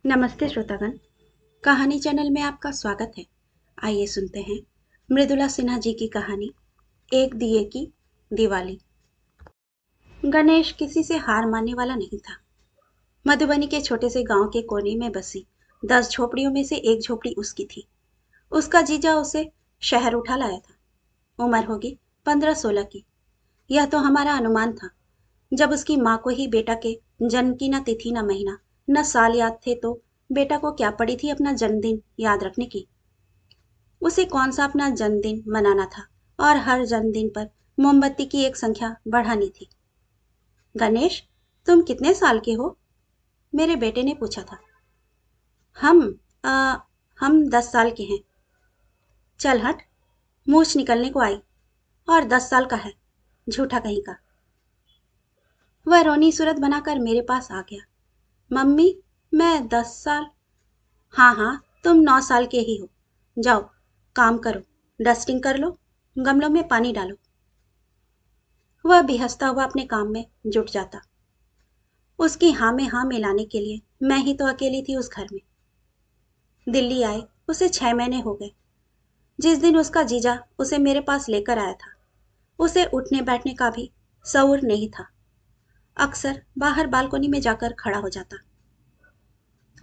नमस्ते श्रोतागण। कहानी चैनल में आपका स्वागत है। आइए सुनते हैं मृदुला सिन्हा जी की कहानी एक दिए की दिवाली। गणेश किसी से हार मानने वाला नहीं था। मधुबनी के छोटे से गांव के कोने में बसी 10 झोपड़ियों में से एक झोपड़ी उसकी थी। उसका जीजा उसे शहर उठा लाया था। उम्र होगी 15-16 की। यह तो हमारा अनुमान था। जब उसकी माँ को ही बेटा के जन्म की न तिथि न महीना न साल याद थे तो बेटा को क्या पड़ी थी अपना जन्मदिन याद रखने की। उसे कौन सा अपना जन्मदिन मनाना था और हर जन्मदिन पर मोमबत्ती की एक संख्या बढ़ानी थी। गणेश, तुम कितने साल के हो? मेरे बेटे ने पूछा था। हम आ, हम 10 साल के हैं। चल हट, मूछ निकलने को आई। और 10 साल का है, झूठा कहीं का। वह रोनी सूरत बनाकर मेरे पास आ गया। मम्मी, मैं 10 साल। हाँ हाँ, तुम 9 साल के ही हो। जाओ, काम करो, डस्टिंग कर लो, गमलों में पानी डालो। वह भी हंसता हुआ अपने काम में जुट जाता। उसकी हाँ में हाँ मिलाने के लिए मैं ही तो अकेली थी उस घर में। दिल्ली आए उसे 6 महीने हो गए। जिस दिन उसका जीजा उसे मेरे पास लेकर आया था, उसे उठने बैठने का भी शऊर नहीं था। अक्सर बाहर बालकोनी में जाकर खड़ा हो जाता।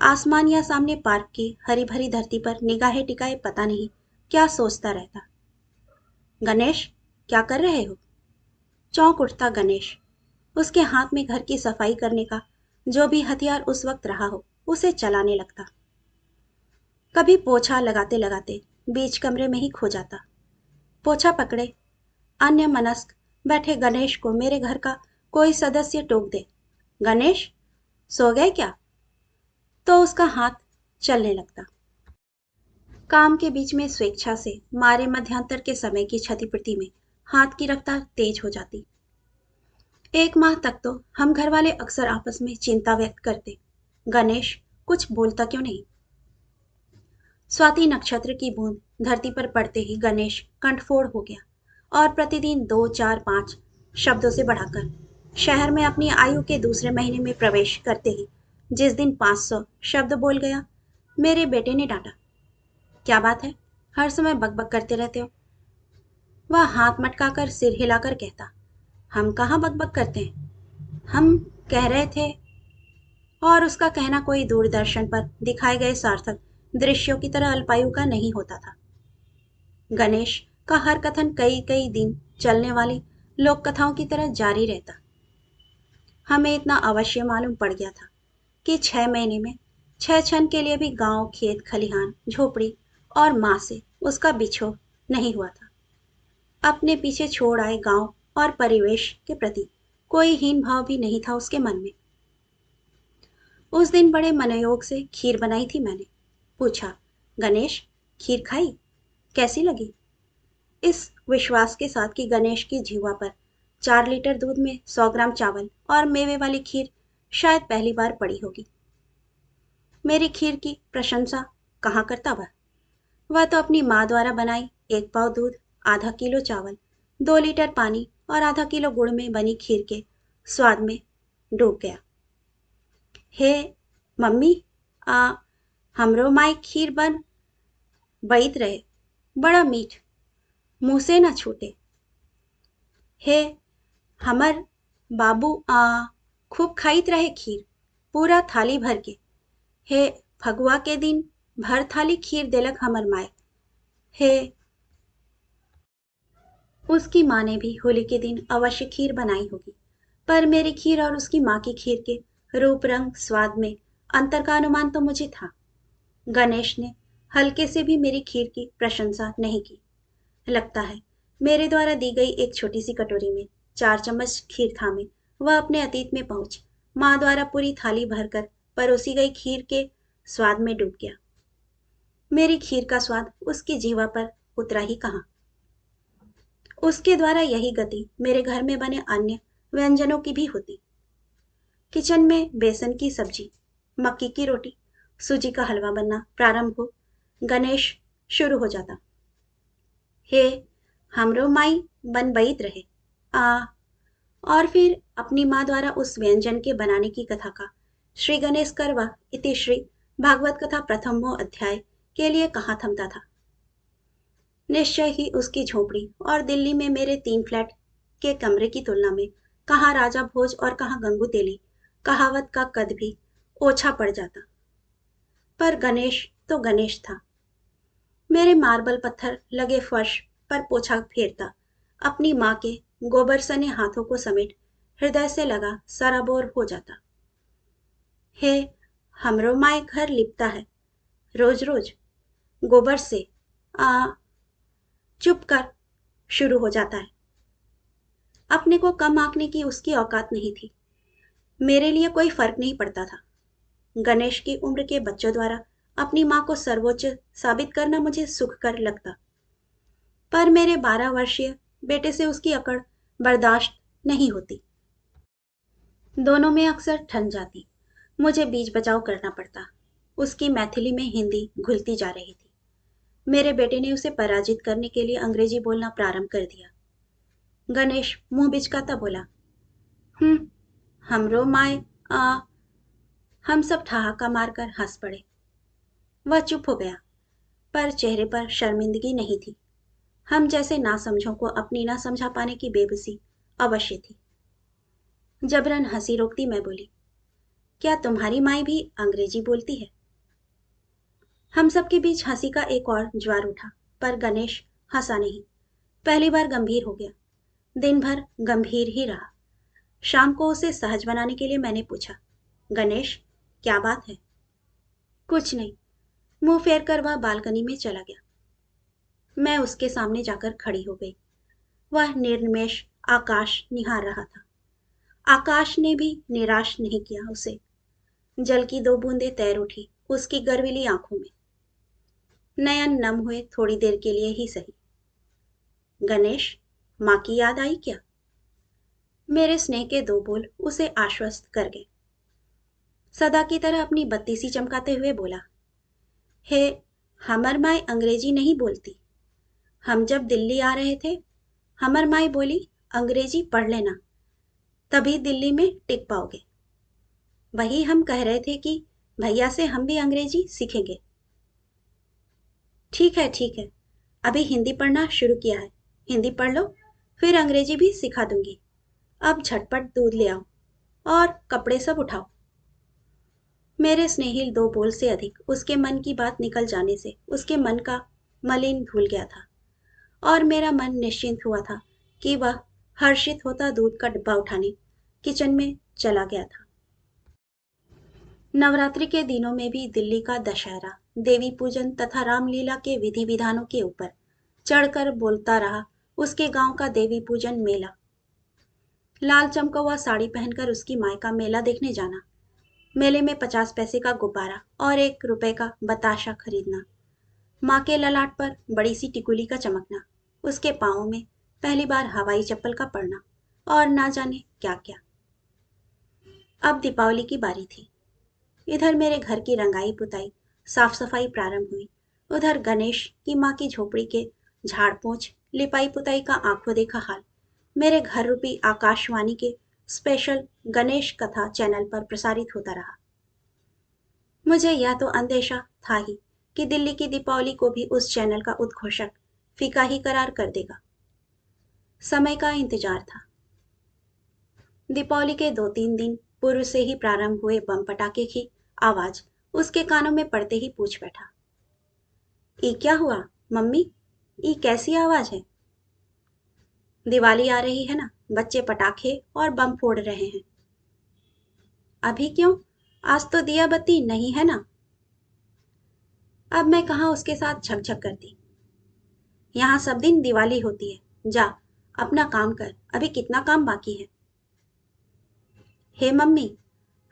आसमान या सामने पार्क की हरी भरी धरती पर निगाहें टिकाए पता नहीं क्या सोचता रहता। गणेश, क्या कर रहे हो? चौंक उठता गणेश। उसके हाथ में घर की सफाई करने का जो भी हथियार उस वक्त रहा हो उसे चलाने लगता। कभी पोछा लगाते लगाते बीच कमरे में ही खो जाता। पोछा पकड़े अन्य मनस्क बैठे गणेश को मेरे घर का कोई सदस्य टोक दे, गणेश सो गए क्या? तो उसका हाथ चलने लगता। काम के बीच में स्वेच्छा से मारे मध्यांतर के समय की क्षतिपूर्ति में हाथ की रफ्तार तेज हो जाती। 1 माह तक तो हम घर वाले अक्सर आपस में चिंता व्यक्त करते, गणेश कुछ बोलता क्यों नहीं। स्वाति नक्षत्र की बूंद धरती पर पड़ते ही गणेश कंठफोड़ हो गया और प्रतिदिन 2, 4, 5 शब्दों से बढ़ाकर शहर में अपनी आयु के दूसरे महीने में प्रवेश करते ही जिस दिन 500 शब्द बोल गया, मेरे बेटे ने डांटा। क्या बात है, हर समय बकबक करते रहते हो? वह हाथ मटकाकर सिर हिलाकर कहता, हम कहाँ बकबक करते हैं, हम कह रहे थे। और उसका कहना कोई दूरदर्शन पर दिखाए गए सार्थक दृश्यों की तरह अल्पायु का नहीं होता था। गणेश का हर कथन कई कई दिन चलने वाली लोक कथाओं की तरह जारी रहता। हमें इतना अवश्य मालूम पड़ गया था कि 6 महीने में 6 क्षण के लिए भी गांव, खेत खलिहान, झोपड़ी और माँ से उसका बिछोह नहीं हुआ था। अपने पीछे छोड़ आए गांव और परिवेश के प्रति कोई हीन भाव भी नहीं था उसके मन में। उस दिन बड़े मनोयोग से खीर बनाई थी मैंने। पूछा, गणेश खीर खाई, कैसी लगी? इस विश्वास के साथ कि गणेश की जीवा पर 4 लीटर दूध में 100 ग्राम चावल और मेवे वाली खीर शायद पहली बार पड़ी होगी। मेरी खीर की प्रशंसा कहाँ करता वह तो अपनी माँ द्वारा बनाई 1 पाव दूध, ½ किलो चावल, 2 लीटर पानी और ½ किलो गुड़ में बनी खीर के स्वाद में डूब गया। हे मम्मी, आ हमरो माई खीर बन बईत रहे, बड़ा मीठ, मुंह से न छूटे। हे हमर बाबू खूब खाइत रहे खीर, पूरा थाली भर के। हे फगुआ के दिन भर थाली खीर देलक हमर माए। हे उसकी माँ ने भी होली के दिन अवश्य खीर बनाई होगी, पर मेरी खीर और उसकी माँ की खीर के रूप रंग स्वाद में अंतर का अनुमान तो मुझे था। गणेश ने हल्के से भी मेरी खीर की प्रशंसा नहीं की। लगता है मेरे द्वारा दी गई एक छोटी सी कटोरी में 4 चम्मच खीर थामे वह अपने अतीत में पहुंच माँ द्वारा पूरी थाली भरकर परोसी गई खीर के स्वाद में डूब गया। मेरी खीर का स्वाद उसकी जीवा पर उतरा ही कहाँ। उसके द्वारा यही गति मेरे घर में बने अन्य व्यंजनों की भी होती। किचन में बेसन की सब्जी, मक्की की रोटी, सूजी का हलवा बनना प्रारंभ हो, गणेश शुरू हो जाता। हे हमरो माई बन बईत रहे, आ और फिर अपनी माँ द्वारा उस व्यंजन के बनाने की कथा का श्री गणेश करवा इति श्री भागवत कथा प्रथमों अध्याय के लिए कहाँ थमता था। निश्चय ही उसकी झोपड़ी और दिल्ली में मेरे 3 फ्लैट के कमरे की तुलना में कहाँ राजा भोज और कहाँ गंगू तेली कहावत का कद भी ओछा पड़ जाता। पर गणेश तो गणेश था। मेरे मार्बल पत्थर लगे फर्श पर पोछा फेरता, अपनी माँ के गोबर सने हाथों को समेट हृदय से लगा सराबोर हो जाता। हे, हमरो माए घर लिपता है रोज रोज गोबर से। आ चुप कर, शुरू हो जाता है। अपने को कम आंकने की उसकी औकात नहीं थी। मेरे लिए कोई फर्क नहीं पड़ता था। गणेश की उम्र के बच्चों द्वारा अपनी माँ को सर्वोच्च साबित करना मुझे सुखकर लगता, पर मेरे 12 वर्षीय बेटे से उसकी अकड़ बर्दाश्त नहीं होती। दोनों में अक्सर ठन जाती। मुझे बीच बचाव करना पड़ता। उसकी मैथिली में हिंदी घुलती जा रही थी। मेरे बेटे ने उसे पराजित करने के लिए अंग्रेजी बोलना प्रारंभ कर दिया। गणेश मुंह बिचकाता बोला, हमरो माए आ। हम सब ठहाका मारकर हंस पड़े। वह चुप हो गया, पर चेहरे पर शर्मिंदगी नहीं थी। हम जैसे नासमझों को अपनी ना समझा पाने की बेबसी अवश्य थी। जबरन हंसी रोकती मैं बोली, क्या तुम्हारी माई भी अंग्रेजी बोलती है? हम सबके बीच हंसी का एक और ज्वार उठा, पर गणेश हंसा नहीं। पहली बार गंभीर हो गया। दिन भर गंभीर ही रहा। शाम को उसे सहज बनाने के लिए मैंने पूछा, गणेश क्या बात है? कुछ नहीं, मुंह फेर कर वह बालकनी में चला गया। मैं उसके सामने जाकर खड़ी हो गई। वह निर्निमेष आकाश निहार रहा था। आकाश ने भी निराश नहीं किया उसे। जल की 2 बूंदें तैर उठी उसकी गर्वीली आंखों में। नयन नम हुए थोड़ी देर के लिए ही सही। गणेश, माँ की याद आई क्या? मेरे स्नेह के 2 बोल उसे आश्वस्त कर गए। सदा की तरह अपनी बत्ती सी चमकाते हुए बोला, हे, हमर माई अंग्रेजी नहीं बोलती। हम जब दिल्ली आ रहे थे, हमर माई बोली, अंग्रेजी पढ़ लेना, तभी दिल्ली में टिक पाओगे। वही हम कह रहे थे कि भैया से हम भी अंग्रेजी सीखेंगे। ठीक है ठीक है, अभी हिंदी पढ़ना शुरू किया है, हिंदी पढ़ लो, फिर अंग्रेजी भी सिखा दूंगी। अब झटपट दूध ले आओ और कपड़े सब उठाओ। मेरे स्नेहिल 2 बोल से अधिक उसके मन की बात निकल जाने से उसके मन का मलिन धुल गया था, और मेरा मन निश्चिंत हुआ था कि वह हर्षित होता दूध का डिब्बा उठाने किचन में चला गया था। नवरात्रि के दिनों में भी दिल्ली का दशहरा देवी पूजन तथा रामलीला के विधि विधानों के ऊपर चढ़कर बोलता रहा। उसके गांव का देवी पूजन मेला, लाल चमका हुआ साड़ी पहनकर उसकी मायका मेला देखने जाना, मेले में 50 पैसे का गुब्बारा और 1 रुपए का बताशा खरीदना, माँ के ललाट पर बड़ी सी टिकुली का चमकना, उसके पाँवों में पहली बार हवाई चप्पल का पड़ना, और ना जाने क्या क्या। अब दीपावली की बारी थी। इधर मेरे घर की रंगाई पुताई साफ सफाई प्रारंभ हुई, उधर गणेश की माँ की झोपड़ी के झाड़ पोंछ लिपाई पुताई का आंखों देखा हाल मेरे घर रूपी आकाशवाणी के स्पेशल गणेश कथा चैनल पर प्रसारित होता रहा। मुझे यह तो अंदेशा था ही कि दिल्ली की दीपावली को भी उस चैनल का उद्घोषक फीका ही करार कर देगा। समय का इंतजार था। दीपावली के 2-3 दिन पूर्व से ही प्रारंभ हुए बम पटाखे की आवाज उसके कानों में पड़ते ही पूछ बैठा, ई क्या हुआ मम्मी? ई कैसी आवाज है? दिवाली आ रही है ना, बच्चे पटाखे और बम फोड़ रहे हैं। अभी क्यों? आज तो दिया बत्ती नहीं है ना। अब मैं कहाँ उसके साथ झकझक करती। यहाँ सब दिन दिवाली होती है, जा अपना काम कर, अभी कितना काम बाकी है। हे मम्मी,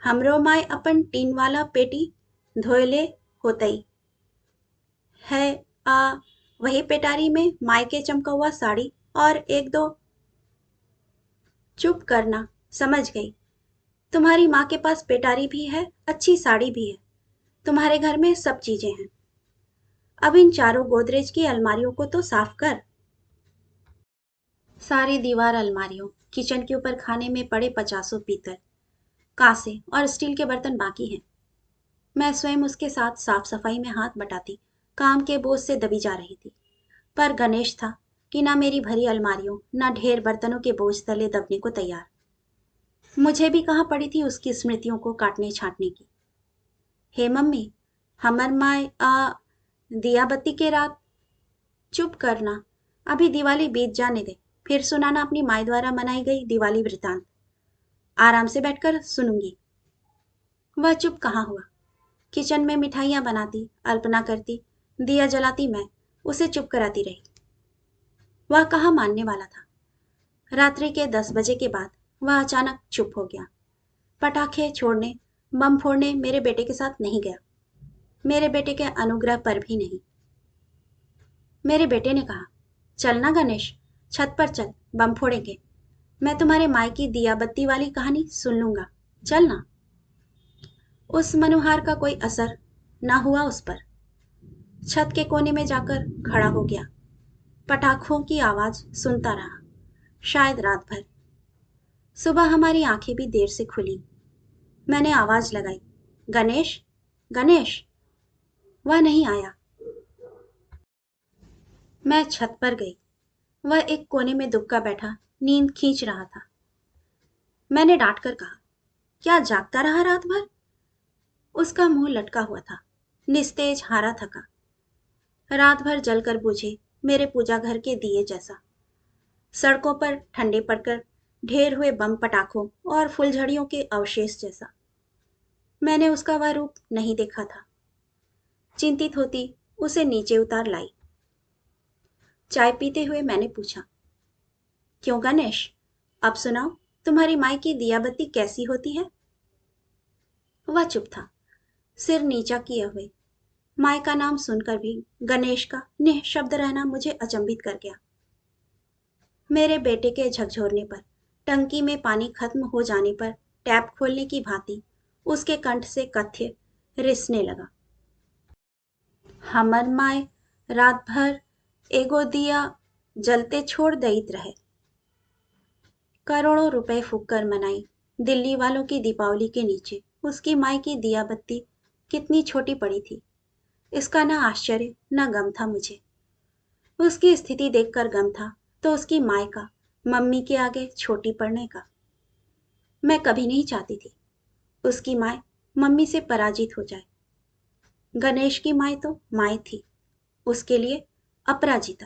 हमरो माय अपन टीन वाला पेटी धोयले होतई है। वही पेटारी में माय के चमका हुआ साड़ी और 1-2। चुप करना, समझ गई। तुम्हारी माँ के पास पेटारी भी है, अच्छी साड़ी भी है, तुम्हारे घर में सब चीजें हैं। अब इन चारों गोदरेज की अलमारियों को तो साफ कर। सारी दीवार अलमारियों, किचन के ऊपर खाने में पड़े 50 पीतल, कांसे और स्टील के बर्तन बाकी हैं। मैं स्वयं उसके साथ साफ सफाई में हाथ बटाती काम के बोझ से दबी जा रही थी। पर गणेश था कि ना मेरी भरी अलमारियों ना ढेर बर्तनों के बोझ तले दबने को तैयार। मुझे भी कहाँ पड़ी थी उसकी स्मृतियों को काटने छांटने की। हे मम्मी, हमर माय दिया बत्ती के रात। चुप करना, अभी दिवाली बीत जाने दे, फिर सुनाना अपनी माई द्वारा मनाई गई दिवाली वृतांत। आराम से बैठकर सुनूंगी। वह चुप कहाँ हुआ। किचन में मिठाइयाँ बनाती, अल्पना करती, दिया जलाती मैं उसे चुप कराती रही। वह कहाँ मानने वाला था। रात्रि के 10 बजे के बाद वह अचानक चुप हो गया। पटाखे छोड़ने, बम फोड़ने मेरे बेटे के साथ नहीं गया। मेरे बेटे के अनुग्रह पर भी नहीं। मेरे बेटे ने कहा, चलना गणेश, छत पर चल, बम फोड़ेंगे। मैं तुम्हारे माई की दिया बत्ती वाली कहानी सुन लूंगा, चलना। उस मनुहार का कोई असर ना हुआ उस पर। छत के कोने में जाकर खड़ा हो गया। पटाखों की आवाज सुनता रहा, शायद रात भर। सुबह हमारी आंखें भी देर से खुली। मैंने आवाज लगाई, गणेश, गणेश। वह नहीं आया। मैं छत पर गई। वह एक कोने में दुबका बैठा नींद खींच रहा था। मैंने डांट कर कहा, क्या जागता रहा रात भर? उसका मुंह लटका हुआ था, निस्तेज हारा थका। रात भर जलकर बुझे मेरे पूजा घर के दिए जैसा। सड़कों पर ठंडे पड़कर ढेर हुए बम पटाखों और फुलझड़ियों के अवशेष जैसा। मैंने उसका वह रूप नहीं देखा था। चिंतित होती उसे नीचे उतार लाई। चाय पीते हुए मैंने पूछा, क्यों गणेश, अब सुनाओ, तुम्हारी माई की दिया बत्ती कैसी होती है? वह चुप था, सिर नीचा किए हुए। माई का नाम सुनकर भी गणेश का निःशब्द रहना मुझे अचंभित कर गया। मेरे बेटे के झकझोरने पर, टंकी में पानी खत्म हो जाने पर टैप खोलने की भांति उसके कंठ से कथ्य रिसने लगा। हमर माय रात भर एगो दिया जलते छोड़ दईत रहे। करोड़ों रुपए फूक कर मनाई दिल्ली वालों की दीपावली के नीचे उसकी माई की दिया बत्ती कितनी छोटी पड़ी थी, इसका न आश्चर्य न गम था मुझे। उसकी स्थिति देखकर गम था तो उसकी माई का मम्मी के आगे छोटी पड़ने का। मैं कभी नहीं चाहती थी उसकी माई मम्मी से पराजित हो जाए। गणेश की माई तो माई थी, उसके लिए अपराजिता।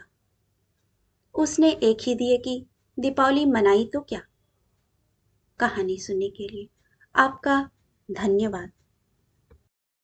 उसने एक ही दिए की दीपावली मनाई तो क्या। कहानी सुनने के लिए आपका धन्यवाद।